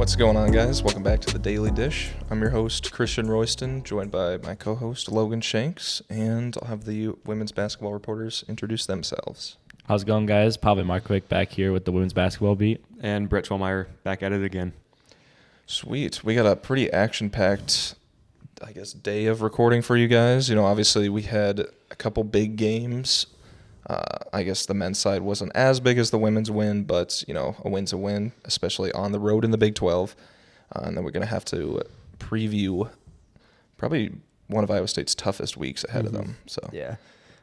What's going on, guys? Welcome back to the Daily Dish. I'm your host, Christian Royston, joined by my co-host, Logan Shanks, and I'll have the women's basketball reporters introduce themselves. How's it going, guys? Pavel Markovic back here with the women's basketball beat. And Brett Schwellmeyer back at it again. Sweet. We got a pretty action-packed, day of recording for you guys. Obviously we had a couple big games. The men's side wasn't as big as the women's win, but, a win's a win, especially on the road in the Big 12. And then we're going to have to preview probably one of Iowa State's toughest weeks ahead of them. So yeah.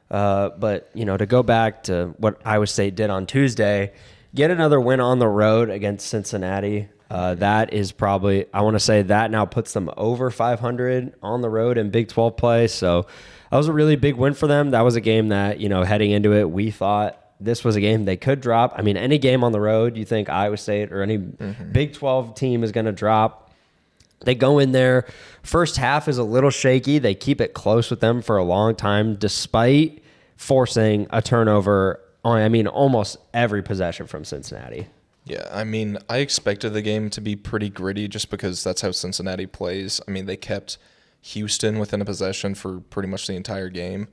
But, to go back to what Iowa State did on Tuesday, get another win on the road against Cincinnati. That is probably, I want to say that now puts them over 500 on the road in Big 12 play. So that was a really big win for them. That was a game that, heading into it, we thought this was a game they could drop. I mean, any game on the road, you think Iowa State or any Big 12 team is going to drop. They go in there. First half is a little shaky. They keep it close with them for a long time, despite forcing a turnover on, almost every possession from Cincinnati. Yeah, I expected the game to be pretty gritty just because that's how Cincinnati plays. They kept Houston within a possession for pretty much the entire game.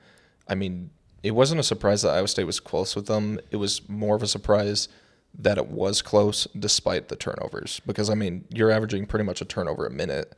It wasn't a surprise that Iowa State was close with them. It was more of a surprise that it was close despite the turnovers. Because, you're averaging pretty much a turnover a minute.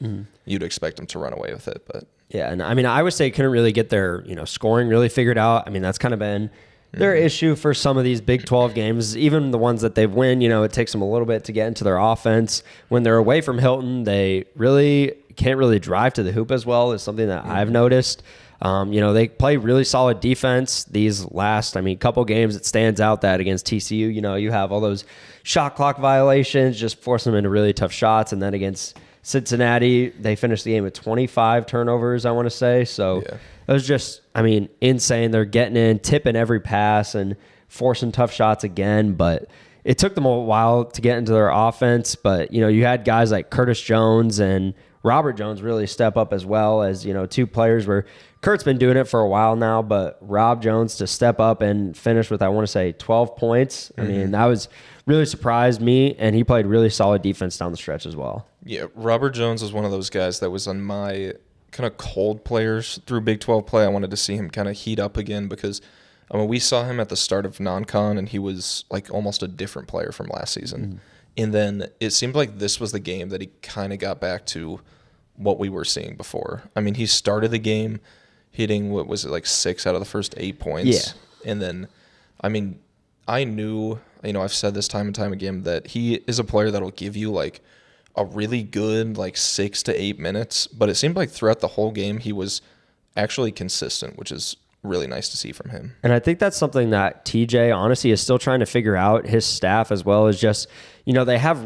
You'd expect them to run away with it. But yeah, and Iowa State couldn't really get their scoring really figured out. That's kind of been their issue for some of these Big 12 games, even the ones that they've win. It takes them a little bit to get into their offense. When they're away from Hilton, they really can't really drive to the hoop as well, is something that I've noticed. They play really solid defense these last, couple games. It stands out that against TCU, you have all those shot clock violations, just forcing them into really tough shots. And then against Cincinnati, they finished the game with 25 turnovers, I want to say. So it was just, insane. They're getting in, tipping every pass and forcing tough shots again. But it took them a while to get into their offense. But, you had guys like Curtis Jones and Robert Jones really step up as well as, two players where Kurt's been doing it for a while now, but Rob Jones to step up and finish with, 12 points. That was really surprised me, and he played really solid defense down the stretch as well. yeah, Robert Jones was one of those guys that was on my kind of cold players through Big 12 play. I wanted to see him kind of heat up again because we saw him at the start of non-con, and he was like almost a different player from last season. And then it seemed like this was the game that he kind of got back to what we were seeing before. He started the game hitting, 6 out of the first 8 points. Yeah. And then, I knew, I've said this time and time again that he is a player that'll give you like a really good 6 to 8 minutes. But it seemed like throughout the whole game he was actually consistent, which is really nice to see from him. And I think that's something that TJ, honestly, is still trying to figure out, his staff, as well as just, they have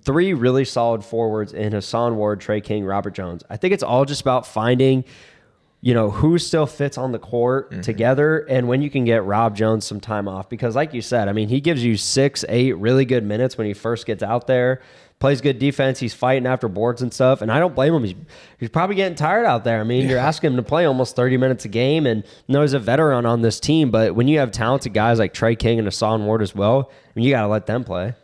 three really solid forwards in Hassan Ward, Trey King, Robert Jones. I think it's all just about finding, who still fits on the court together and when you can get Rob Jones some time off. Because like you said, he gives you 6, 8 really good minutes when he first gets out there. Plays good defense. He's fighting after boards and stuff. And I don't blame him. He's probably getting tired out there. You're asking him to play almost 30 minutes a game. And he's a veteran on this team. But when you have talented guys like Trey King and Hassan Ward as well, you got to let them play.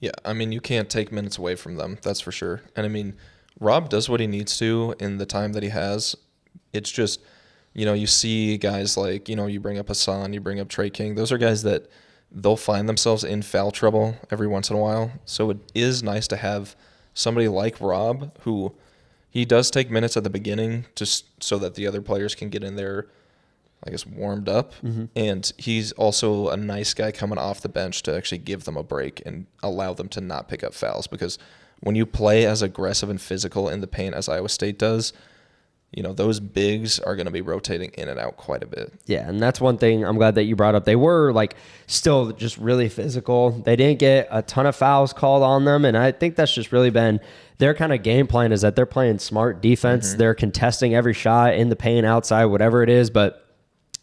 Yeah, you can't take minutes away from them. That's for sure. And Rob does what he needs to in the time that he has. It's just, you see guys like, you bring up Hassan, you bring up Trey King. Those are guys that they'll find themselves in foul trouble every once in a while. So it is nice to have somebody like Rob, who he does take minutes at the beginning just so that the other players can get in there, warmed up. And he's also a nice guy coming off the bench to actually give them a break and allow them to not pick up fouls. Because when you play as aggressive and physical in the paint as Iowa State does, those bigs are going to be rotating in and out quite a bit. Yeah, and that's one thing I'm glad that you brought up. They were still just really physical. They didn't get a ton of fouls called on them, and I think that's just really been their kind of game plan, is that they're playing smart defense. They're contesting every shot in the paint, outside, whatever it is. But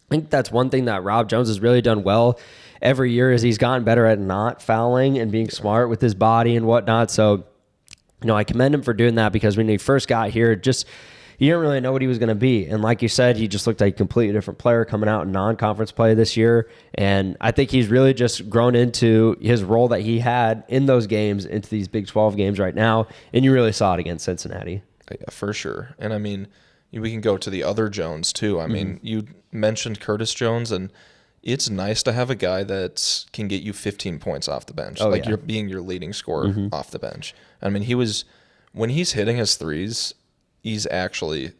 I think that's one thing that Rob Jones has really done well every year, is he's gotten better at not fouling and being smart with his body and whatnot. So, I commend him for doing that, because when he first got here, you didn't really know what he was going to be. And like you said, he just looked like a completely different player coming out in non-conference play this year. And I think he's really just grown into his role that he had in those games into these Big 12 games right now. And you really saw it against Cincinnati. Yeah, for sure. And I mean, we can go to the other Jones too. I mean, you mentioned Curtis Jones, and it's nice to have a guy that can get you 15 points off the bench. You're being your leading scorer off the bench. I mean, when he's hitting his threes, he's actually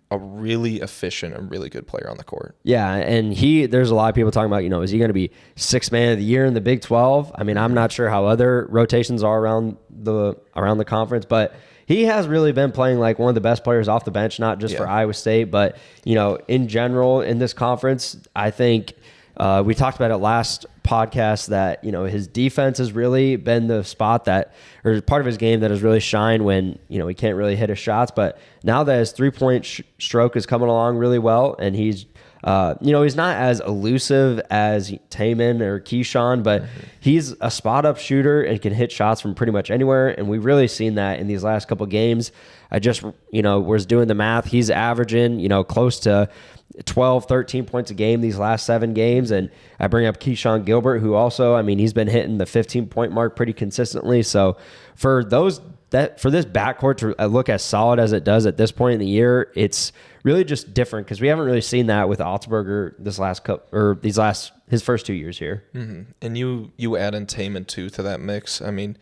a really efficient and really good player on the court. Yeah, and there's a lot of people talking about, is he going to be sixth man of the year in the Big 12? I mean, I'm not sure how other rotations are around the conference, but he has really been playing like one of the best players off the bench, not just for Iowa State, but, in general in this conference. I think we talked about it last podcast that, his defense has really been the spot or part of his game that has really shined when, he can't really hit his shots. But now that his 3-point stroke is coming along really well, and he's not as elusive as Taman or Keyshawn, but he's a spot up shooter and can hit shots from pretty much anywhere. And we've really seen that in these last couple games. I just, was doing the math. He's averaging, close to 12, 13 points a game these last 7 games. And I bring up Keyshawn Gilbert, who also, he's been hitting the 15-point mark pretty consistently. So for this backcourt to look as solid as it does at this point in the year, it's really just different because we haven't really seen that with Altsberger his first 2 years here. Mm-hmm. And you add in Taman too to that mix. I mean,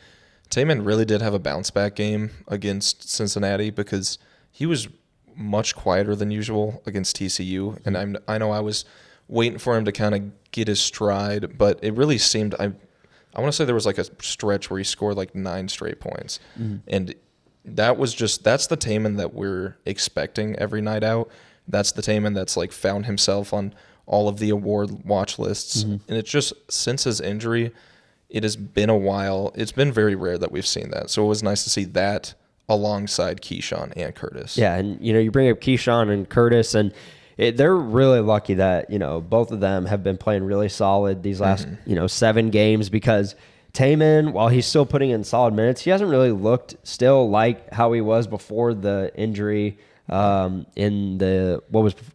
Taman really did have a bounce back game against Cincinnati because he was much quieter than usual against TCU, and I know I was waiting for him to kind of get his stride, but it really seemed I want to say there was like a stretch where he scored like 9 straight points, and that's the Taman that we're expecting every night out. That's the Taman that's like found himself on all of the award watch lists, and it's just since his injury, it has been a while. It's been very rare that we've seen that, so it was nice to see that alongside Keyshawn and Curtis. Yeah, and you bring up Keyshawn and Curtis, and they're really lucky that both of them have been playing really solid these last 7 games, because Taman, while he's still putting in solid minutes, he hasn't really looked still like how he was before the injury in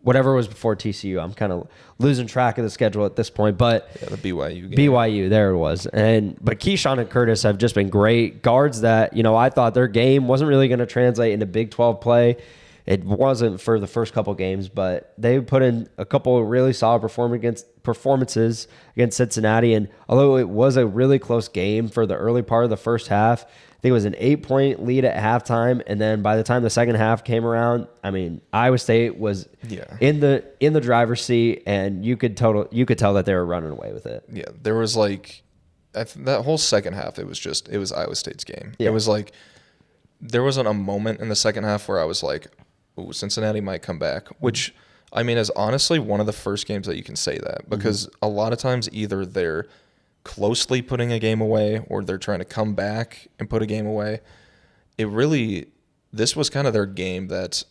whatever was before TCU. I'm kind of losing track of the schedule at this point, but the BYU game. BYU, there it was. But Keyshawn and Curtis have just been great guards that, I thought their game wasn't really going to translate into Big 12 play. It wasn't for the first couple games, but they put in a couple of really solid performances against Cincinnati. And although it was a really close game for the early part of the first half, I think it was an 8-point lead at halftime, and then by the time the second half came around, Iowa State was in the driver's seat, and you could tell that they were running away with it. Yeah, there was that whole second half. It was Iowa State's game. Yeah. It was like there wasn't a moment in the second half where I was like, "Ooh, Cincinnati might come back," which is honestly one of the first games that you can say that, because a lot of times either they're closely putting a game away or they're trying to come back and put a game away. This was kind of their game that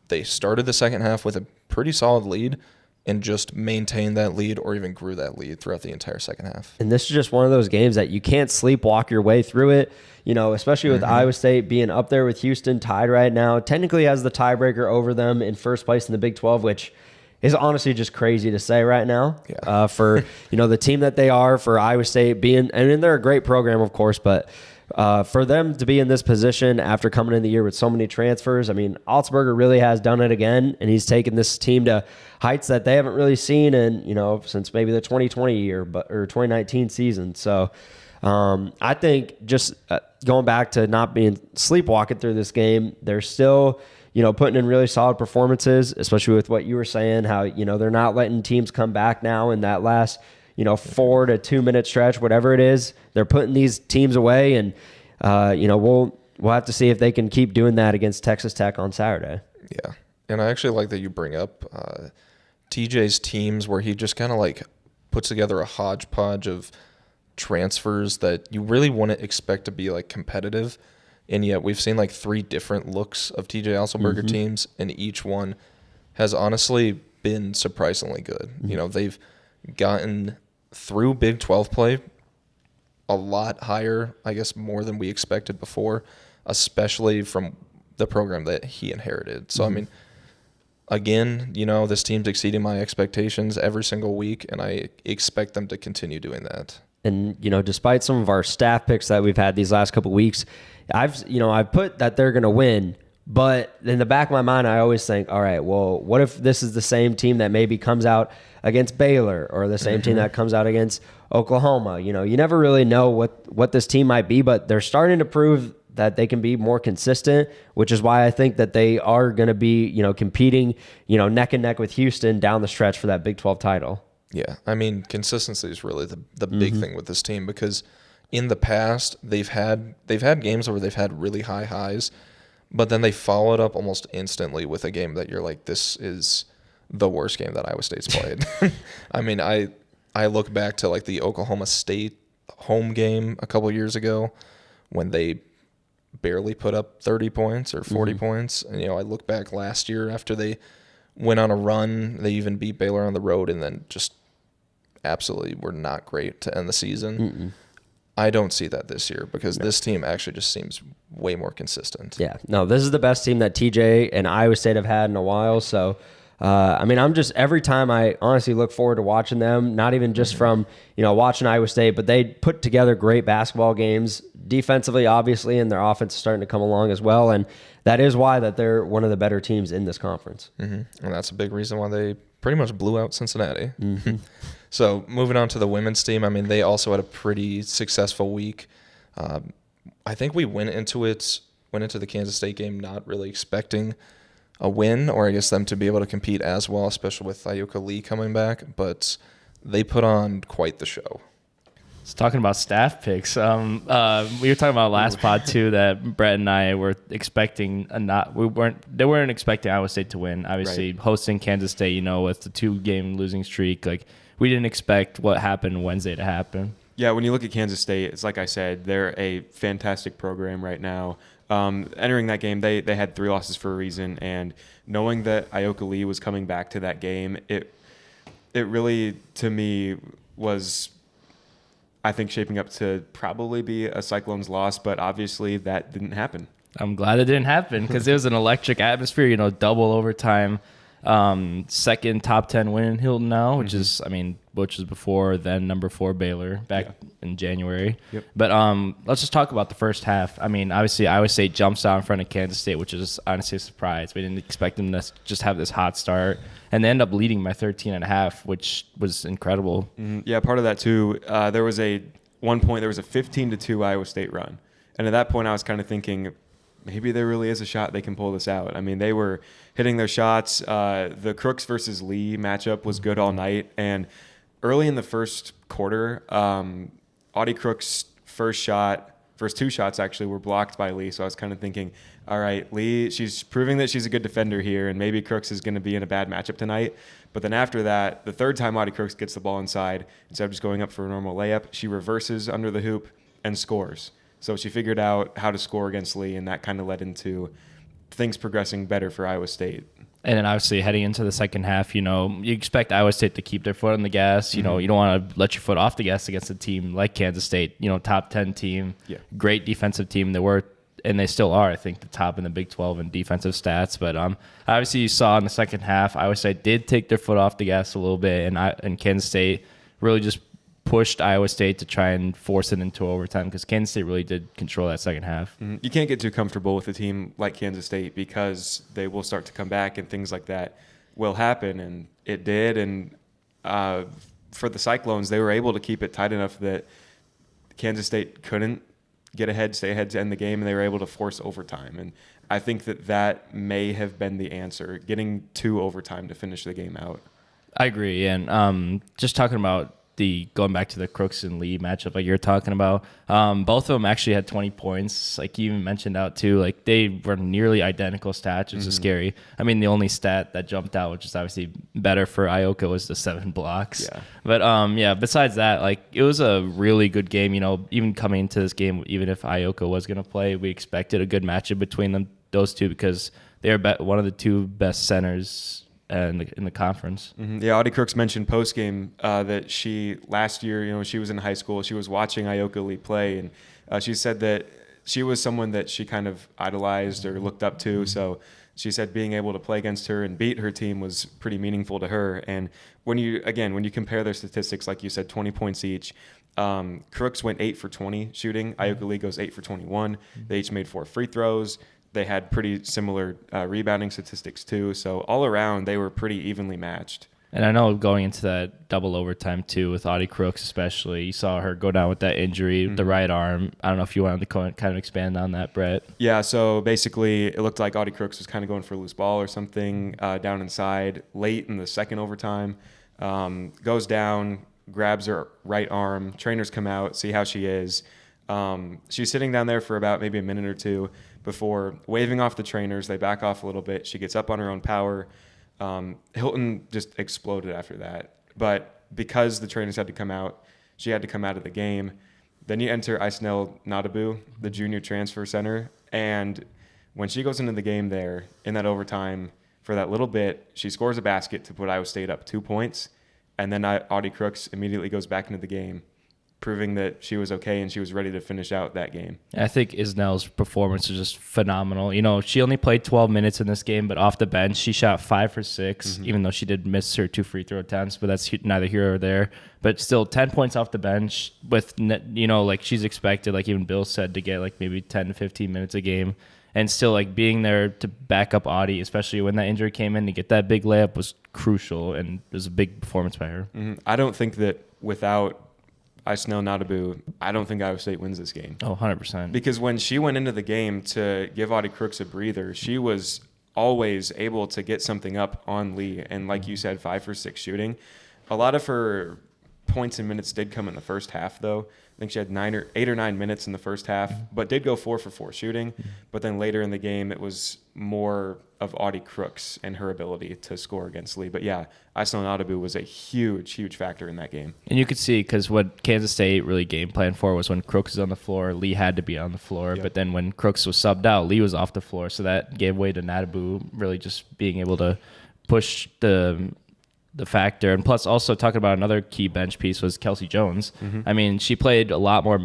they started the second half with a pretty solid lead and just maintained that lead or even grew that lead throughout the entire second half. And this is just one of those games that you can't sleepwalk your way through it, especially with Iowa State being up there with Houston tied right now. Technically has the tiebreaker over them in first place in the Big 12, which is honestly just crazy to say right now. Yeah. For the team that they are, for Iowa State being, and they're a great program, of course, but for them to be in this position after coming in the year with so many transfers, Altsberger really has done it again, and he's taken this team to heights that they haven't really seen in since maybe the 2020 year, or 2019 season. So I think just going back to not being sleepwalking through this game, they're still putting in really solid performances, especially with what you were saying, how, they're not letting teams come back now in that last, 4 to 2 minute stretch, whatever it is. They're putting these teams away, and, we'll have to see if they can keep doing that against Texas Tech on Saturday. Yeah. And I actually like that you bring up TJ's teams, where he just kind of puts together a hodgepodge of transfers that you really wouldn't expect to be competitive. And yet we've seen 3 different looks of TJ Alselberger teams, and each one has honestly been surprisingly good. They've gotten through Big 12 play a lot higher, I guess more than we expected before, especially from the program that he inherited. So, I mean, again, this team's exceeding my expectations every single week, and I expect them to continue doing that. And, despite some of our staff picks that we've had these last couple of weeks, I've put that they're going to win. But in the back of my mind, I always think, all right, well, what if this is the same team that maybe comes out against Baylor, or the same team that comes out against Oklahoma? You never really know what this team might be, but they're starting to prove that they can be more consistent, which is why I think that they are going to be, competing, neck and neck with Houston down the stretch for that Big 12 title. Yeah, I mean, consistency is really the big thing with this team, because in the past they've had games where they've had really high highs, but then they followed up almost instantly with a game that you're like, this is the worst game that Iowa State's played. I mean, I look back to like the Oklahoma State home game a couple years ago when they barely put up 30 points or 40 points. And, I look back last year after they went on a run, they even beat Baylor on the road, and then just absolutely were not great to end the season. I don't see that this year, because this team actually just seems way more consistent. Yeah, no, this is the best team that TJ and Iowa State have had in a while. So, I'm just, every time I honestly look forward to watching them, not even just from, watching Iowa State, but they put together great basketball games defensively, obviously, and their offense is starting to come along as well. And that is why that they're one of the better teams in this conference. And that's a big reason why they pretty much blew out Cincinnati. So moving on to the women's team, I mean, they also had a pretty successful week. I think we went into the Kansas State game not really expecting a win, or I guess them to be able to compete as well, especially with Ayoka Lee coming back, but they put on quite the show. So talking about staff picks, we were talking about last pod too that Brett and I were expecting they weren't expecting Iowa State to win. Obviously, hosting Kansas State, with the 2-game losing streak, like we didn't expect what happened Wednesday to happen. Yeah, when you look at Kansas State, it's like I said, they're a fantastic program right now. Entering that game, they had 3 losses for a reason, and knowing that Ayoka Lee was coming back to that game, it really, to me, was, I think, shaping up to probably be a Cyclones loss, but obviously that didn't happen. I'm glad it didn't happen, because it was an electric atmosphere, double overtime. Second top 10 win in Hilton now, which is before then number 4 Baylor back in January. Yep. But let's just talk about the first half. I mean, obviously Iowa State jumps out in front of Kansas State, which is honestly a surprise. We didn't expect them to just have this hot start, and they end up leading by 13.5, which was incredible. Yeah, part of that too. There was a 15-2 Iowa State run, and at that point I was kind of thinking, maybe there really is a shot they can pull this out. I mean, they were hitting their shots. The Crooks versus Lee matchup was good all night. And early in the first quarter, Audie Crooks' first 2 shots actually were blocked by Lee. So I was kind of thinking, all right, Lee, she's proving that she's a good defender here, and maybe Crooks is going to be in a bad matchup tonight. But then after that, the third time Audie Crooks gets the ball inside, instead of just going up for a normal layup, she reverses under the hoop and scores. So she figured out how to score against Lee, and that kind of led into things progressing better for Iowa State. And then obviously heading into the second half, you expect Iowa State to keep their foot on the gas. You don't want to let your foot off the gas against a team like Kansas State, top 10 team, great defensive team. They were, and they still are, I think, the top in the Big 12 in defensive stats. But obviously you saw in the second half, Iowa State did take their foot off the gas a little bit, and Kansas State really just pushed Iowa State to try and force it into overtime, because Kansas State really did control that second half. You can't get too comfortable with a team like Kansas State, because they will start to come back and things like that will happen, and it did. And for the Cyclones, they were able to keep it tight enough that Kansas State couldn't stay ahead to end the game, and they were able to force overtime. And I think that may have been the answer, getting to overtime to finish the game out. I agree. And just talking about going back to the Crooks and Lee matchup like you're talking about, both of them actually had 20 points. Like you even mentioned out too, like they were nearly identical stats, which is scary. I mean, the only stat that jumped out, which is obviously better for Ayoka, was the 7 blocks. Yeah. But besides that, like it was a really good game. Even coming into this game, even if Ayoka was going to play, we expected a good matchup between those two, because they are one of the 2 best centers in the conference. Yeah, Audie Crooks mentioned post game that she last year, she was in high school, she was watching Ayoka Lee play, and she said that she was someone that she kind of idolized or looked up to. So she said being able to play against her and beat her team was pretty meaningful to her. And when you compare their statistics, like you said, 20 points each, Crooks went 8 for 20 shooting. Ioka Lee goes 8 for 21. They each made 4 free throws. They had pretty similar rebounding statistics too. So all around, they were pretty evenly matched. And I know going into that double overtime too with Audie Crooks especially, you saw her go down with that injury, the right arm. I don't know if you wanted to kind of expand on that, Brett. Yeah, so basically it looked like Audie Crooks was kind of going for a loose ball or something down inside late in the second overtime. Goes down, grabs her right arm. Trainers come out, see how she is. She's sitting down there for about maybe a minute or two before waving off the trainers. They back off a little bit. She gets up on her own power. Hilton just exploded after that. But because the trainers had to come out, she had to come out of the game. Then you enter Isnell Nadabu, the junior transfer center. And when she goes into the game there in that overtime for that little bit, she scores a basket to put Iowa State up 2 points. And then Audie Crooks immediately goes back into the game, proving that she was okay and she was ready to finish out that game. I think Isnell's performance was just phenomenal. You know, she only played 12 minutes in this game, but off the bench, she shot 5 for 6, even though she did miss her 2 free throw attempts, but that's neither here or there. But still, 10 points off the bench with, you know, like she's expected, like even Bill said, to get like maybe 10 to 15 minutes a game. And still, like, being there to back up Audie, especially when that injury came in, to get that big layup was crucial, and it was a big performance by her. I don't think that without Isnell Nadabu, I don't think Iowa State wins this game. Oh, 100%. Because when she went into the game to give Audie Crooks a breather, she was always able to get something up on Lee. And like you said, 5 for 6 shooting. A lot of her points and minutes did come in the first half, though. I think she had 8 or 9 minutes in the first half, but did go 4 for 4 shooting. But then later in the game, it was more of Audie Crooks and her ability to score against Lee. But yeah, Isell Nadabu was a huge, huge factor in that game. And you could see, because what Kansas State really game planned for was when Crooks was on the floor, Lee had to be on the floor. Yep. But then when Crooks was subbed out, Lee was off the floor. So that gave way to Nadabu really just being able to push the factor. And plus also talking about another key bench piece was Kelsey Jones. I mean, she played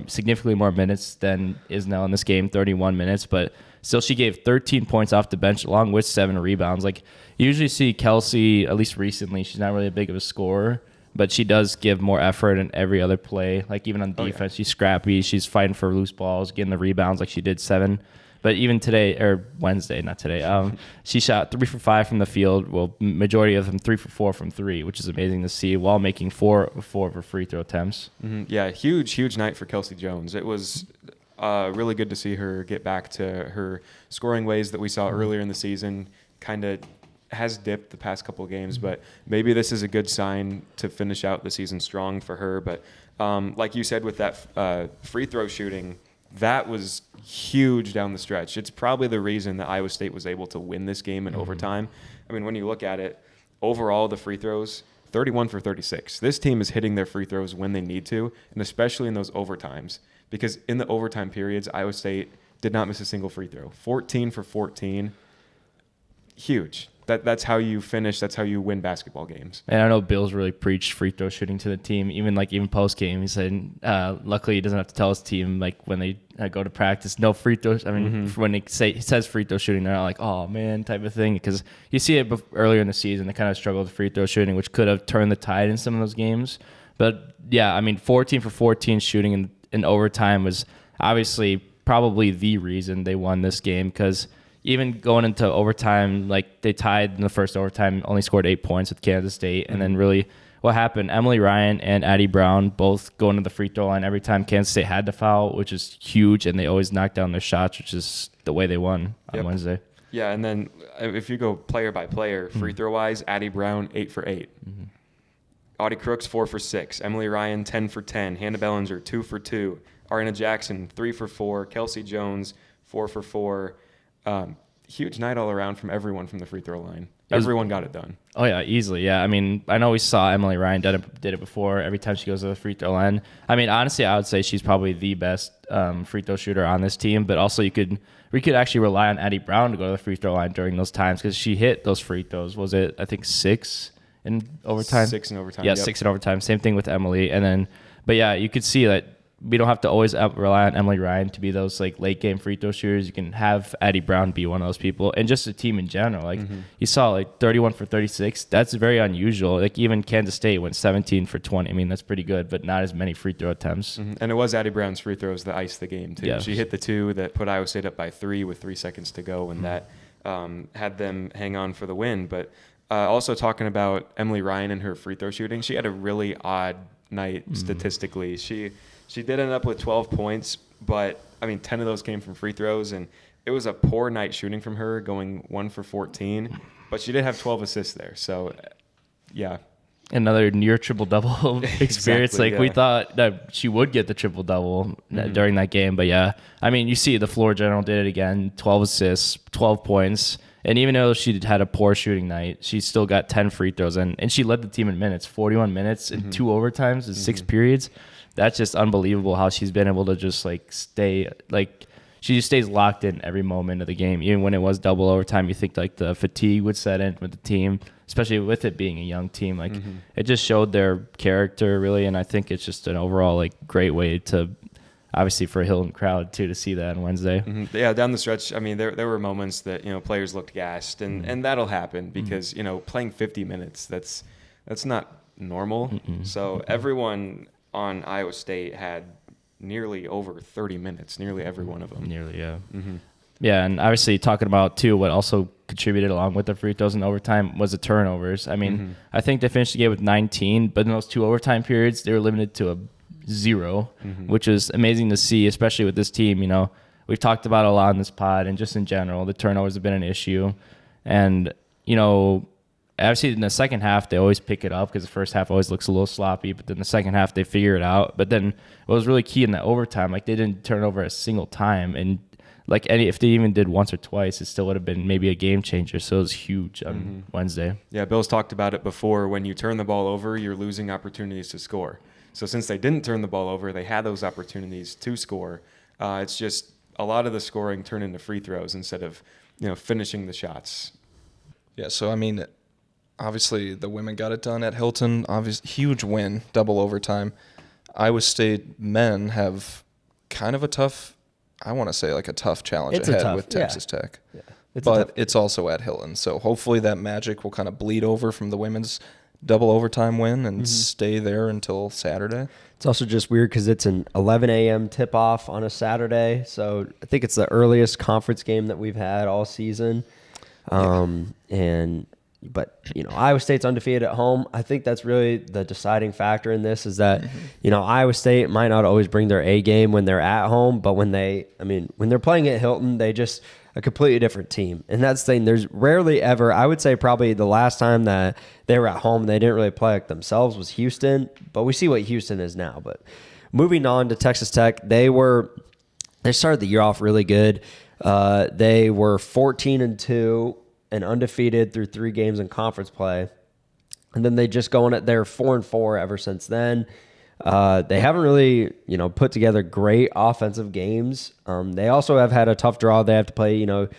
significantly more minutes than Isnell in this game, 31 minutes, but still she gave 13 points off the bench along with 7 rebounds. Like, you usually see Kelsey, at least recently, she's not really a big of a scorer, but she does give more effort in every other play. Like, even on defense, she's scrappy, she's fighting for loose balls, getting the rebounds like she did 7. But even today, or Wednesday, not today, she shot 3 for 5 from the field. Well, majority of them 3 for 4 from 3, which is amazing to see, while making 4 of her free throw attempts. Yeah, huge night for Kelsey Jones. It was really good to see her get back to her scoring ways that we saw earlier in the season. Kind of has dipped the past couple of games, but maybe this is a good sign to finish out the season strong for her. But like you said, with that free throw shooting, that was huge down the stretch. It's probably the reason that Iowa State was able to win this game in overtime. I mean, when you look at it, overall, the free throws, 31 for 36. This team is hitting their free throws when they need to, and especially in those overtimes. Because in the overtime periods, Iowa State did not miss a single free throw. 14 for 14. Huge. That's how you finish. That's how you win basketball games. And I know Bill's really preached free throw shooting to the team. Even post game, he said, luckily he doesn't have to tell his team, like, when they go to practice, no free throws. I mean, when he says free throw shooting, they're not like, oh man, type of thing. Because you see it earlier in the season, they kind of struggled with free throw shooting, which could have turned the tide in some of those games. But yeah, I mean, 14 for 14 shooting in overtime was obviously probably the reason they won this game, because even going into overtime, like, they tied in the first overtime, only scored 8 points with Kansas State. And then really what happened, Emily Ryan and Addie Brown both going to the free throw line every time Kansas State had to foul, which is huge. And they always knocked down their shots, which is the way they won on Wednesday. Yeah, and then if you go player by player, free throw wise, Addie Brown 8 for 8. Audie Crooks 4 for 6. Emily Ryan 10 for 10. Hannah Bellinger 2 for 2. Ariana Jackson 3 for 4. Kelsey Jones 4 for 4. Huge night all around from everyone from the free throw line. Everyone got it done. Oh, yeah, easily. Yeah, I mean, I know we saw Emily Ryan did it before every time she goes to the free throw line. I mean, honestly, I would say she's probably the best free throw shooter on this team, but also we could actually rely on Addie Brown to go to the free throw line during those times, because she hit those free throws. Was it, I think, 6 in overtime? 6 in overtime. Yeah, 6 in overtime. Same thing with Emily. And then, but yeah, you could see that we don't have to always rely on Emily Ryan to be those like late game free throw shooters. You can have Addie Brown be one of those people, and just the team in general. Like you saw, like 31 for 36. That's very unusual. Like even Kansas State went 17 for 20. I mean, that's pretty good, but not as many free throw attempts. And it was Addie Brown's free throws that iced the game too. Yeah. She hit the 2 that put Iowa State up by 3 with 3 seconds to go, and that had them hang on for the win. But also talking about Emily Ryan and her free throw shooting, she had a really odd night statistically. She did end up with 12 points, but I mean 10 of those came from free throws, and it was a poor night shooting from her, going 1 for 14, but she did have 12 assists there. So yeah, another near triple double experience. Exactly, like we thought that she would get the triple double during that game, but yeah, I mean, you see the floor general did it again, 12 assists, 12 points. And even though she had a poor shooting night, she still got 10 free throws, and she led the team in minutes, 41 minutes in 2 overtimes in 6 periods. That's just unbelievable how she's been able to just like stay, like she just stays locked in every moment of the game. Even when it was double overtime, you think like the fatigue would set in with the team, especially with it being a young team. Like it just showed their character really, and I think it's just an overall like great way to, obviously for a Hilton crowd too, to see that on Wednesday. Yeah, down the stretch, I mean, there were moments that, you know, players looked gassed, and that'll happen because, you know, playing 50 minutes, that's not normal. So everyone on Iowa State had nearly over 30 minutes, nearly every one of them. Nearly, yeah. Yeah, and obviously talking about too, what also contributed along with the free throws in overtime was the turnovers. I mean, I think they finished the game with 19, but in those 2 overtime periods, they were limited to a 0, which is amazing to see, especially with this team. You know, we've talked about a lot in this pod, and just in general, the turnovers have been an issue. And, you know, obviously in the second half, they always pick it up because the first half always looks a little sloppy, but then the second half, they figure it out. But then what was really key in that overtime, like they didn't turn over a single time. And like if they even did once or twice, it still would have been maybe a game changer. So it was huge on Wednesday. Yeah, Bill's talked about it before. When you turn the ball over, you're losing opportunities to score. So since they didn't turn the ball over, they had those opportunities to score. It's just a lot of the scoring turned into free throws instead of, you know, finishing the shots. Yeah, so I mean, obviously the women got it done at Hilton. Obviously, huge win, double overtime. Iowa State men have kind of a tough, I want to say like a tough challenge ahead with Texas Tech. Yeah. But it's also at Hilton. So hopefully that magic will kind of bleed over from the women's double overtime win and stay there until Saturday. It's also just weird because it's an 11 a.m. tip-off on a Saturday. So I think it's the earliest conference game that we've had all season. But, you know, Iowa State's undefeated at home. I think that's really the deciding factor in this is that, you know, Iowa State might not always bring their A game when they're at home, but when they're playing at Hilton, they just a completely different team. And that's the thing. There's rarely ever, I would say probably the last time that they were at home, they didn't really play like themselves was Houston, but we see what Houston is now. But moving on to Texas Tech, they started the year off really good. They were 14-2 and undefeated through 3 games in conference play. And then they just go on it. They're 4-4 ever since then. They haven't really, you know, put together great offensive games. They also have had a tough draw. They have to play, you know,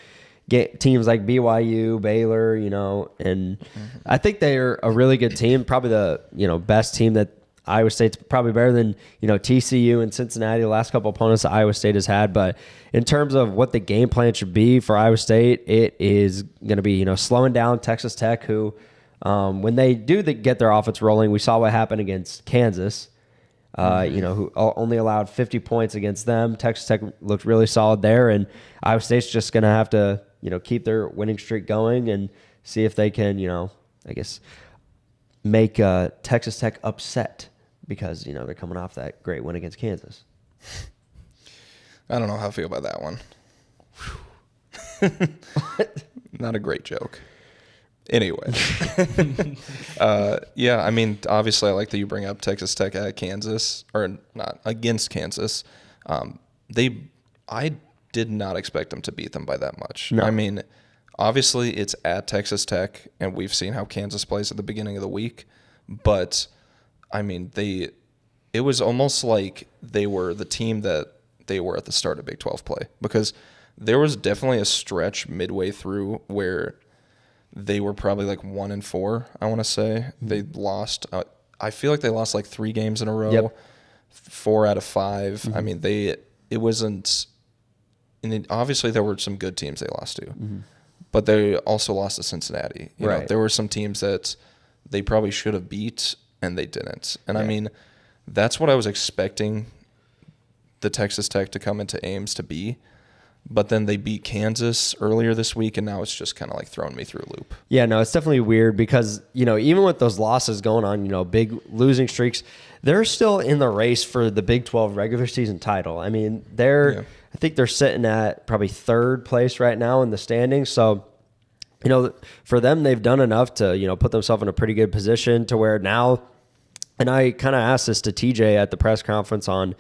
teams like BYU, Baylor, you know, and I think they're a really good team. Probably the, you know, best team that Iowa State's probably better than, you know, TCU and Cincinnati, the last couple opponents that Iowa State has had. But in terms of what the game plan should be for Iowa State, it is going to be, you know, slowing down Texas Tech, who when they do get their offense rolling, we saw what happened against Kansas. You know, who only allowed 50 points against them. Texas Tech looked really solid there, and Iowa State's just going to have to, you know, keep their winning streak going and see if they can, you know, I guess, make Texas Tech upset because, you know, they're coming off that great win against Kansas. I don't know how I feel about that one. Not a great joke. Anyway, yeah, I mean, obviously, I like that you bring up Texas Tech at Kansas, or not against Kansas. I did not expect them to beat them by that much. No. I mean, obviously, it's at Texas Tech, and we've seen how Kansas plays at the beginning of the week. But I mean, it was almost like they were the team that they were at the start of Big 12 play, because there was definitely a stretch midway through where they were probably like 1-4, I want to say. They lost. I feel like they lost like 3 games in a row. Yep. 4 out of 5. I mean, it wasn't. And obviously, there were some good teams they lost to, but they also lost to Cincinnati. You know, there were some teams that they probably should have beat and they didn't. And I mean, that's what I was expecting the Texas Tech to come into Ames to be. But then they beat Kansas earlier this week, and now it's just kind of like throwing me through a loop. Yeah, no, it's definitely weird because, you know, even with those losses going on, you know, big losing streaks, they're still in the race for the Big 12 regular season title. I mean, I think they're sitting at probably third place right now in the standings. So, you know, for them, they've done enough to, you know, put themselves in a pretty good position to where now, and I kind of asked this to TJ at the press conference on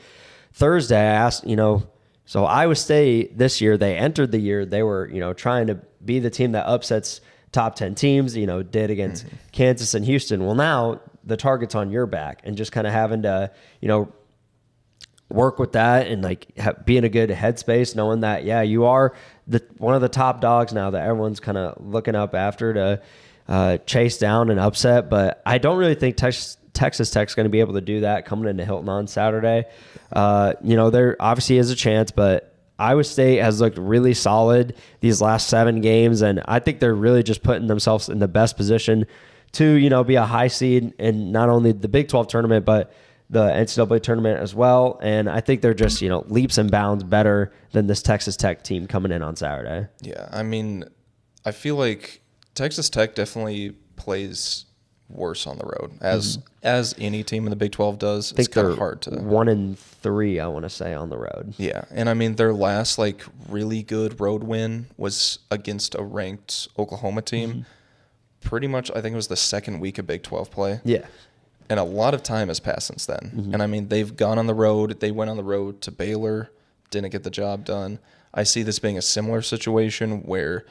Thursday. I asked, you know, so Iowa State this year, they entered the year, they were, you know, trying to be the team that upsets top 10 teams, you know, did against Kansas and Houston. Well, now the target's on your back and just kind of having to, you know, work with that and like be in a good headspace, knowing that, yeah, you are one of the top dogs now that everyone's kind of looking up after to chase down and upset. But I don't really think Texas Tech's going to be able to do that coming into Hilton on Saturday. You know, there obviously is a chance, but Iowa State has looked really solid these last 7 games, and I think they're really just putting themselves in the best position to, you know, be a high seed in not only the Big 12 tournament, but the NCAA tournament as well. And I think they're just, you know, leaps and bounds better than this Texas Tech team coming in on Saturday. Yeah, I mean, I feel like Texas Tech definitely plays worse on the road, as any team in the Big 12 does. I think it's kind they're of hard to 1-3, I want to say, on the road. Yeah, and I mean, their last like really good road win was against a ranked Oklahoma team. Pretty much, I think it was the second week of Big 12 play. Yeah. And a lot of time has passed since then. And I mean, they've gone on the road. They went on the road to Baylor, didn't get the job done. I see this being a similar situation where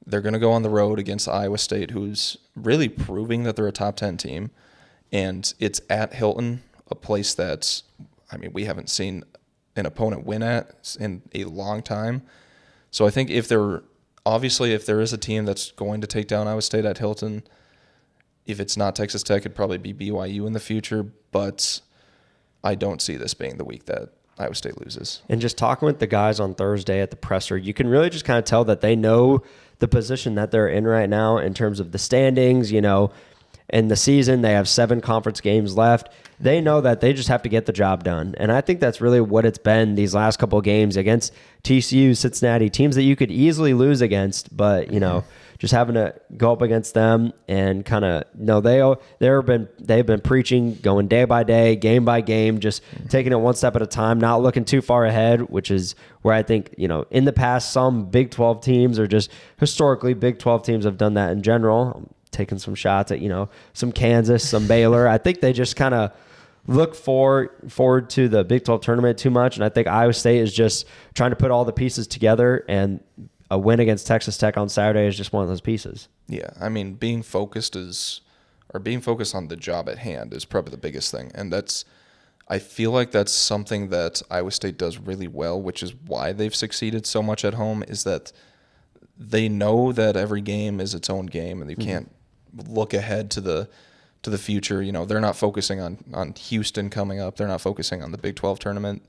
they're going to go on the road against Iowa State, who's really proving that they're a top 10 team. And it's at Hilton, a place that's, I mean, we haven't seen an opponent win at in a long time. So I think if there is a team that's going to take down Iowa State at Hilton, if it's not Texas Tech, it'd probably be BYU in the future. But I don't see this being the week that Iowa State loses. And just talking with the guys on Thursday at the presser, you can really just kind of tell that they know the position that they're in right now in terms of the standings, you know, in the season. They have 7 conference games left. They know that they just have to get the job done. And I think that's really what it's been these last couple of games against TCU, Cincinnati, teams that you could easily lose against, but, you know, just having to go up against them and kind of, you know, they've been preaching, going day by day, game by game, just taking it one step at a time, not looking too far ahead, which is where I think, you know, in the past, some Big 12 teams, or just historically Big 12 teams have done that in general. I'm taking some shots at, you know, some Kansas, some Baylor. I think they just kind of look forward to the Big 12 tournament too much. And I think Iowa State is just trying to put all the pieces together, and a win against Texas Tech on Saturday is just one of those pieces. Yeah, I mean, being focused on the job at hand is probably the biggest thing. And I feel like that's something that Iowa State does really well, which is why they've succeeded so much at home, is that they know that every game is its own game, and you can't look ahead to the future. You know, they're not focusing on Houston coming up. They're not focusing on the Big 12 tournament.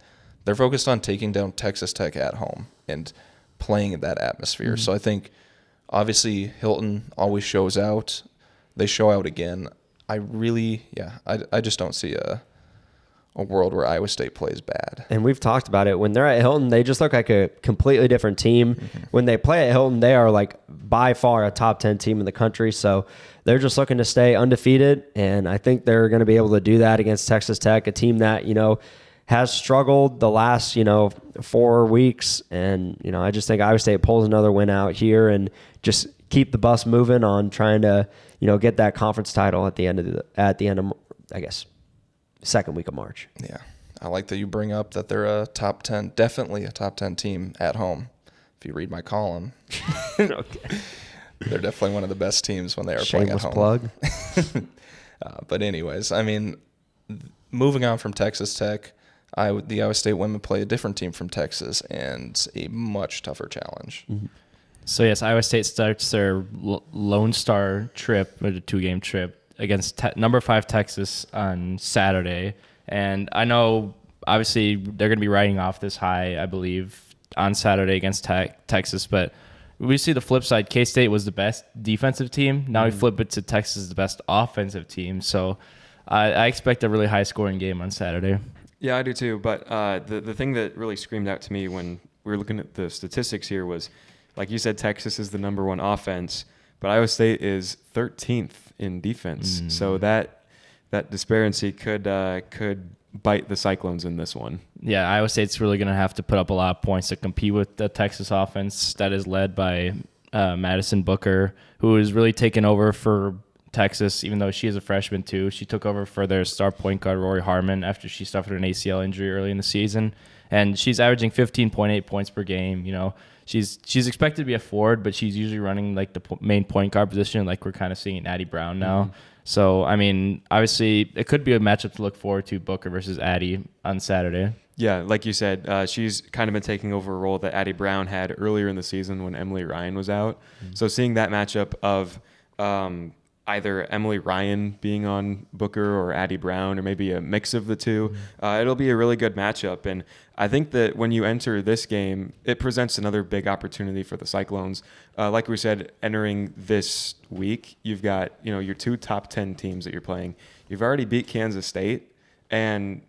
They're focused on taking down Texas Tech at home and playing in that atmosphere. So I think obviously Hilton always shows out. They show out again. I just don't see a world where Iowa State plays bad. And we've talked about it. When they're at Hilton, they just look like a completely different team. When they play at Hilton, they are like by far a top 10 team in the country. So they're just looking to stay undefeated. And I think they're going to be able to do that against Texas Tech, a team that, you know, has struggled the last, you know, 4 weeks. And, you know, I just think Iowa State pulls another win out here and just keep the bus moving on trying to, you know, get that conference title at the end of, I guess, second week of March. Yeah. I like that you bring up that they're definitely a top 10 team at home. If you read my column, Okay. they're definitely one of the best teams when they are playing at home. Plug. But anyways, I mean, moving on from Texas Tech, the Iowa State women play a different team from Texas, and a much tougher challenge. So yes, Iowa State starts their Lone Star trip, or the 2-game trip, against number 5 Texas on Saturday And I know, obviously, they're going to be riding off this high, I believe, on Saturday against Texas. But we see the flip side. K-State was the best defensive team. Now we flip it to Texas, the best offensive team. So I expect a really high-scoring game on Saturday. Yeah, I do too. But the thing that really screamed out to me when we were looking at the statistics here was, like you said, Texas is the number one offense, but Iowa State is 13th in defense. So that disparity could bite the Cyclones in this one. Yeah, Iowa State's really going to have to put up a lot of points to compete with the Texas offense that is led by Madison Booker, who is really taken over for Texas, even though she is a freshman too. She took over for their star point guard, Rory Harmon, after she suffered an ACL injury early in the season. And she's averaging 15.8 points per game. You know, she's expected to be a forward, but she's usually running like the main point guard position, like we're kind of seeing in Addie Brown now. So, I mean, obviously, it could be a matchup to look forward to, Booker versus Addie on Saturday. Yeah, like you said, she's kind of been taking over a role that Addie Brown had earlier in the season when Emily Ryan was out. So seeing that matchup of either Emily Ryan being on Booker or Addie Brown, or maybe a mix of the two, it'll be a really good matchup. And I think that when you enter this game, it presents another big opportunity for the Cyclones. Like we said, entering this week, you've got your two top 10 teams that you're playing. You've already beat Kansas State, and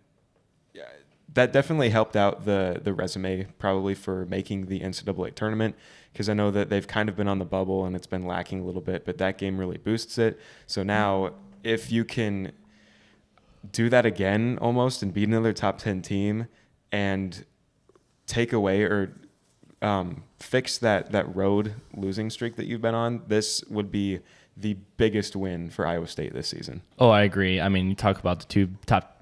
that definitely helped out the resume probably for making the NCAA tournament, because I know that they've kind of been on the bubble and it's been lacking a little bit, but that game really boosts it. So now if you can do that again almost and beat another top 10 team and take away or fix that road losing streak that you've been on, this would be the biggest win for Iowa State this season. Oh, I agree. I mean, you talk about the two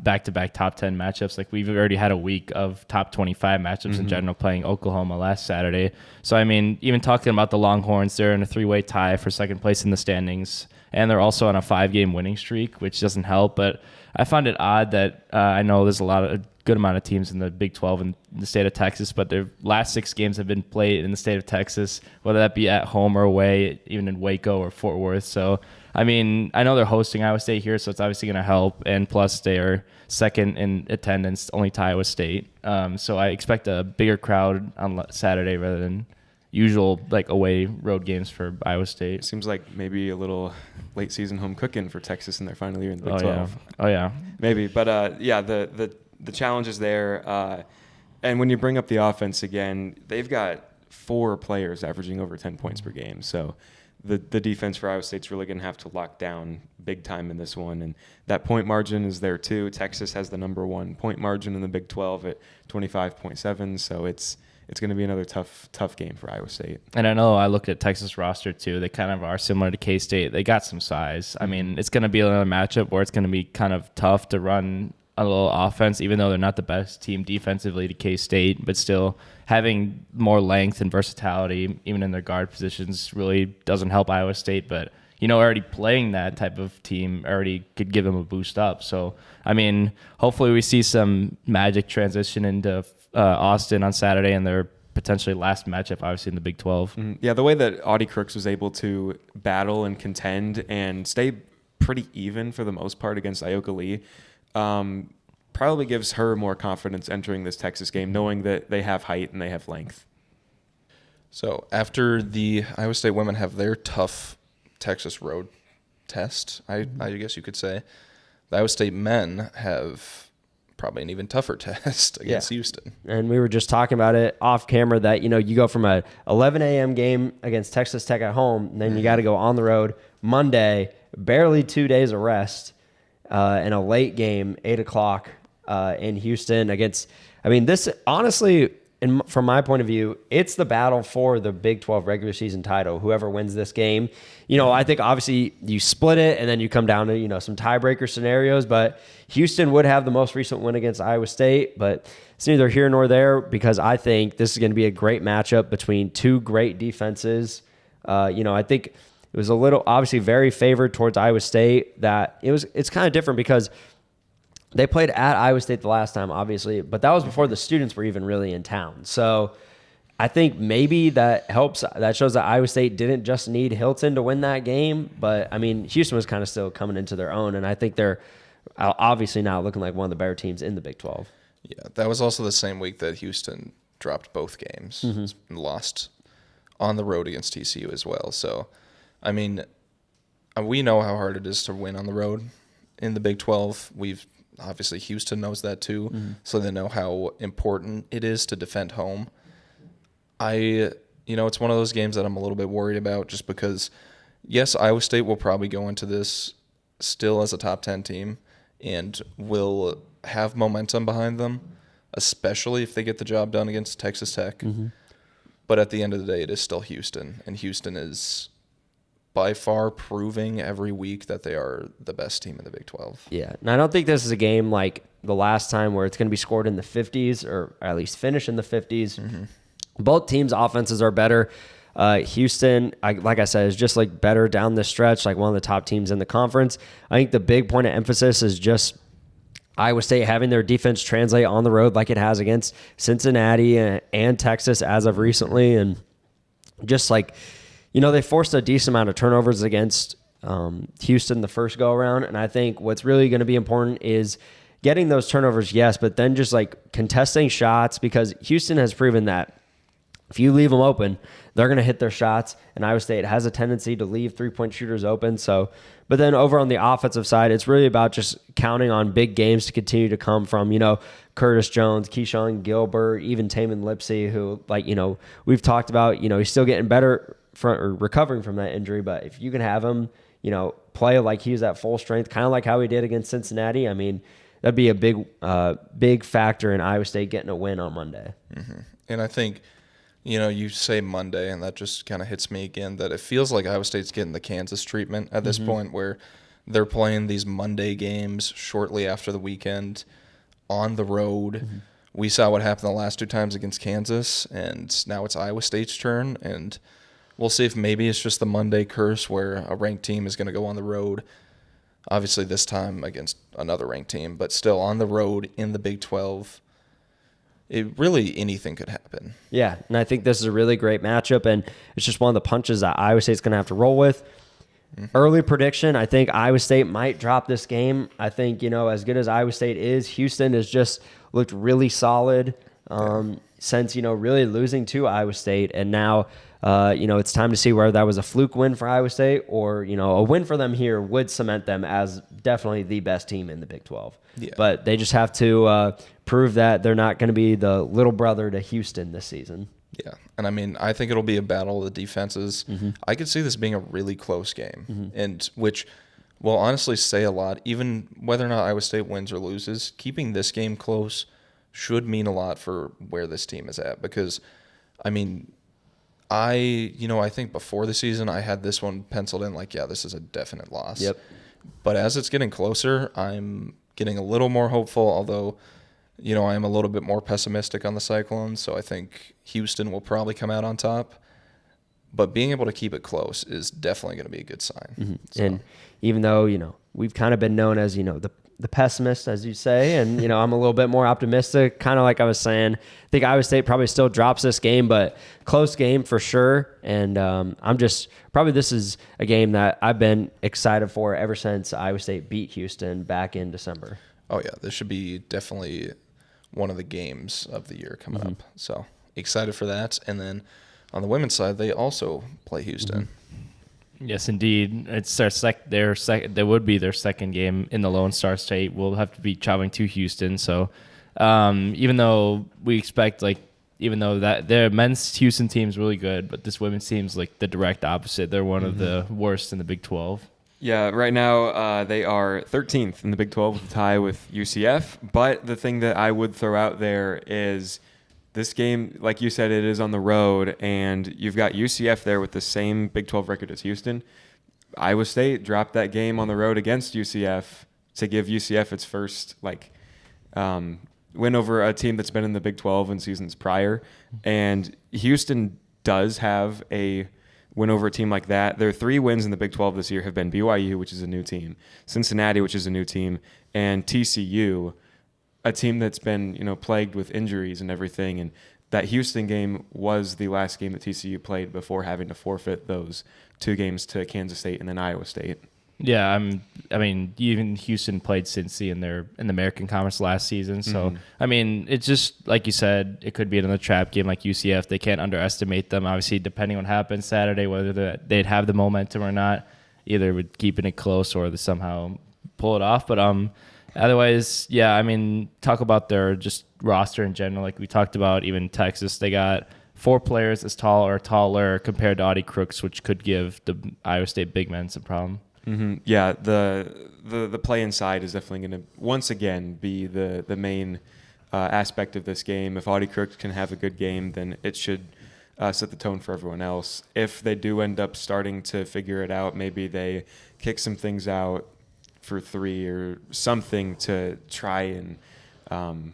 back-to-back top 10 matchups. Like, we've already had a week of top 25 matchups in general, playing Oklahoma last Saturday. So, I mean, even talking about the Longhorns, they're in a three-way tie for second place in the standings, and they're also on a 5-game winning streak, which doesn't help. But I find it odd that I know there's a good amount of teams in the Big 12 in the state of Texas, but their last 6 games have been played in the state of Texas, whether that be at home or away, even in Waco or Fort Worth. So, I mean, I know they're hosting Iowa State here, so it's obviously going to help. And plus, they are second in attendance, only to Iowa State. So I expect a bigger crowd on Saturday rather than usual like away road games for Iowa State. It seems like maybe a little late season home cooking for Texas in their final year in the Big 12. Oh yeah, maybe. But the challenge is there. And when you bring up the offense again, they've got 4 players averaging over 10 points per game. So the defense for Iowa State's really going to have to lock down big time in this one. And that point margin is there too. Texas has the number 1 point margin in the Big 12 at 25.7. So it's going to be another tough game for Iowa State. And I know I looked at Texas roster too. They kind of are similar to K-State. They got some size. I mean, it's going to be another matchup where it's going to be kind of tough to run a little offense, even though they're not the best team defensively to K-State, but still having more length and versatility, even in their guard positions, really doesn't help Iowa State. But, already playing that type of team already could give them a boost up. So, I mean, hopefully we see some magic transition into Austin on Saturday and their potentially last matchup, obviously, in the Big 12. Yeah, the way that Audie Crooks was able to battle and contend and stay pretty even for the most part against Ioka Lee, probably gives her more confidence entering this Texas game, knowing that they have height and they have length. So after the Iowa State women have their tough Texas road test, I guess you could say, the Iowa State men have probably an even tougher test against Houston. And we were just talking about it off camera that, you go from a 11 a.m. game against Texas Tech at home, and then you got to go on the road Monday, barely 2 days of rest, and a late game, 8 o'clock in Houston against, this honestly, from my point of view, it's the battle for the Big 12 regular season title. Whoever wins this game, I think obviously you split it and then you come down to, some tiebreaker scenarios, but Houston would have the most recent win against Iowa State, but it's neither here nor there because I think this is going to be a great matchup between two great defenses. I think it was a little obviously very favored towards Iowa State. It's kind of different because they played at Iowa State the last time, obviously, but that was before the students were even really in town. So I think maybe that helps. That shows that Iowa State didn't just need Hilton to win that game, but Houston was kind of still coming into their own, and I think they're obviously now looking like one of the better teams in the Big 12. Yeah, that was also the same week that Houston dropped both games and lost on the road against TCU as well. So, I mean, we know how hard it is to win on the road in the Big 12. Obviously Houston knows that too, so they know how important it is to defend home. It's one of those games that I'm a little bit worried about just because, yes, Iowa State will probably go into this still as a top 10 team and will have momentum behind them, especially if they get the job done against Texas Tech. But at the end of the day, it is still Houston, and Houston is by far proving every week that they are the best team in the Big 12. Yeah, and I don't think this is a game like the last time where it's going to be scored in the 50s or at least finish in the 50s. Both teams' offenses are better. Houston, like I said, is just like better down the stretch, like one of the top teams in the conference. I think the big point of emphasis is just Iowa State having their defense translate on the road like it has against Cincinnati and Texas as of recently. And just like, they forced a decent amount of turnovers against Houston the first go around. And I think what's really going to be important is getting those turnovers, yes, but then just like contesting shots, because Houston has proven that if you leave them open, they're going to hit their shots, and Iowa State has a tendency to leave three-point shooters open. So, but then over on the offensive side, it's really about just counting on big games to continue to come from, Curtis Jones, Keyshawn Gilbert, even Taman Lipsey, who, we've talked about, he's still getting better or recovering from that injury, but if you can have him, play like he's at full strength, kind of like how he did against Cincinnati, I mean, that'd be a big factor in Iowa State getting a win on Monday. And I think, you say Monday, and that just kind of hits me again, that it feels like Iowa State's getting the Kansas treatment at this point, where they're playing these Monday games shortly after the weekend on the road. We saw what happened the last two times against Kansas, and now it's Iowa State's turn, and we'll see if maybe it's just the Monday curse where a ranked team is going to go on the road, obviously this time against another ranked team, but still on the road in the Big 12. Anything could happen. Yeah, and I think this is a really great matchup, and it's just one of the punches that Iowa State's going to have to roll with. Early prediction, I think Iowa State might drop this game. I think, as good as Iowa State is, Houston has just looked really solid since, really losing to Iowa State. And now, it's time to see whether that was a fluke win for Iowa State or, a win for them here would cement them as definitely the best team in the Big 12. Yeah. But they just have to prove that they're not going to be the little brother to Houston this season. Yeah, and I mean, I think it'll be a battle of the defenses. I could see this being a really close game, and which will honestly say a lot. Even whether or not Iowa State wins or loses, keeping this game close should mean a lot for where this team is at. Because, I mean, I think before the season I had this one penciled in like, yeah, this is a definite loss. Yep. But as it's getting closer, I'm getting a little more hopeful, although I am a little bit more pessimistic on the Cyclones, so I think Houston will probably come out on top. But being able to keep it close is definitely going to be a good sign. So. And even though, we've kind of been known as, the pessimist, as you say, and, I'm a little bit more optimistic, kind of like I was saying. I think Iowa State probably still drops this game, but close game for sure. And this is a game that I've been excited for ever since Iowa State beat Houston back in December. Oh, yeah, this should be definitely one of the games of the year coming up. So excited for that. And then on the women's side, they also play Houston. Yes, indeed. It's they would be their second game in the Lone Star State. We'll have to be traveling to Houston. So even though we expect, even though that their men's Houston team is really good, but this women's team's like the direct opposite. They're one of the worst in the Big 12. Yeah, right now they are 13th in the Big 12 with a tie with UCF. But the thing that I would throw out there is this game, like you said, it is on the road, and you've got UCF there with the same Big 12 record as Houston. Iowa State dropped that game on the road against UCF to give UCF its first win over a team that's been in the Big 12 in seasons prior. And Houston does have a win over a team like that. Their 3 wins in the Big 12 this year have been BYU, which is a new team, Cincinnati, which is a new team, and TCU, a team that's been, plagued with injuries and everything. And that Houston game was the last game that TCU played before having to forfeit those 2 games to Kansas State and then Iowa State. Yeah, I mean, even Houston played Cincy in the American Conference last season. So I mean, it's just like you said, it could be another trap game like UCF. They can't underestimate them. Obviously, depending on what happens Saturday, whether they'd have the momentum or not, either with keeping it close or they somehow pull it off. But otherwise, yeah, I mean, talk about their just roster in general. Like we talked about, even Texas, they got 4 players as tall or taller compared to Audie Crooks, which could give the Iowa State big men some problem. Mm-hmm. Yeah, the play inside is definitely going to once again be the main aspect of this game. If Audie Crooks can have a good game, then it should set the tone for everyone else. If they do end up starting to figure it out, maybe they kick some things out for 3 or something to try and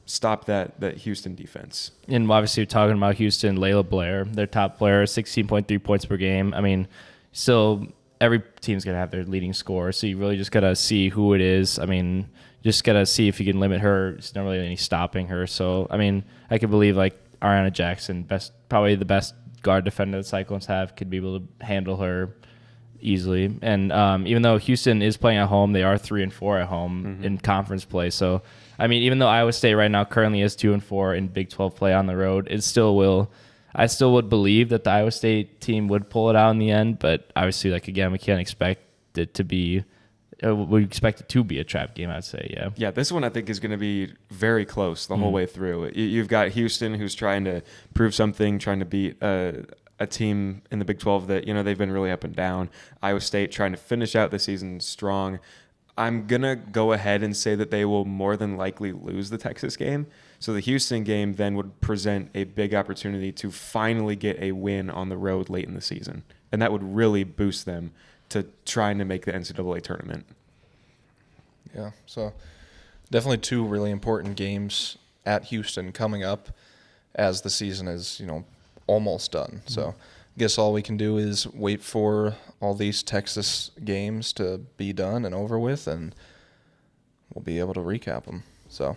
stop that Houston defense. And obviously, we're talking about Houston, Layla Blair, their top player, 16.3 points per game. I mean, still, every team's going to have their leading scorer, so you really just got to see who it is. I mean, just got to see if you can limit her. There's not really any stopping her. So, I mean, I could believe, like, Ariana Jackson, probably the best guard defender the Cyclones have, could be able to handle her easily. And even though Houston is playing at home, they are 3-4 at home in conference play. So, I mean, even though Iowa State right now currently is 2-4 in Big 12 play on the road, I still would believe that the Iowa State team would pull it out in the end. But obviously, like, again, we can't expect it to be. We expect it to be a trap game, I'd say. Yeah. Yeah, this one I think is going to be very close the whole way through. You've got Houston, who's trying to prove something, trying to beat a team in the Big 12 that, they've been really up and down. Iowa State trying to finish out the season strong. I'm going to go ahead and say that they will more than likely lose the Texas game. So the Houston game then would present a big opportunity to finally get a win on the road late in the season. And that would really boost them to trying to make the NCAA tournament. Yeah, so definitely 2 really important games at Houston coming up as the season is, almost done. So I guess all we can do is wait for all these Texas games to be done and over with, and we'll be able to recap them. So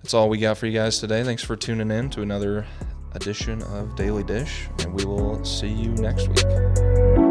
that's all we got for you guys today. Thanks for tuning in to another edition of Daily Dish, and we will see you next week.